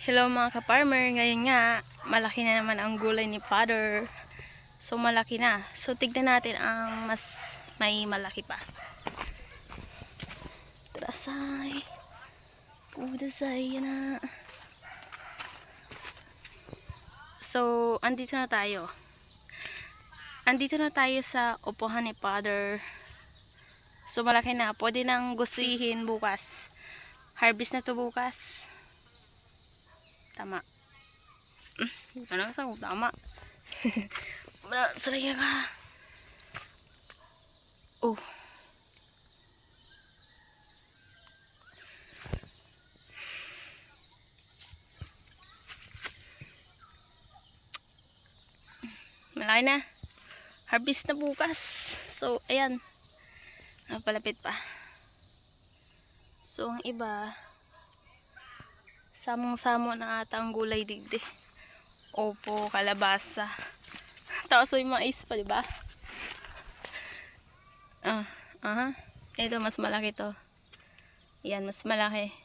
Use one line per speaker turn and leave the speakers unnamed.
Hello mga ka-farmer, ngayon nga malaki na naman ang gulay ni Father. So malaki na. So tignan natin ang mas may malaki pa. Trasay. Udasay yan na. So andito na tayo. Andito na tayo sa upuhan ni Father. So malaki na. Pwede nang gusihin bukas. Harvest na to bukas. Tama. Ano sa tama? Saraya ka. Oh. Malaki na. Harvest na bukas. So, ayan. Napalapit pa. So, ang iba, samong-samo na ata ang gulay digdi. Opo, kalabasa. Tapos may mais pa, diba? Ito, mas malaki to. Ayan, mas malaki.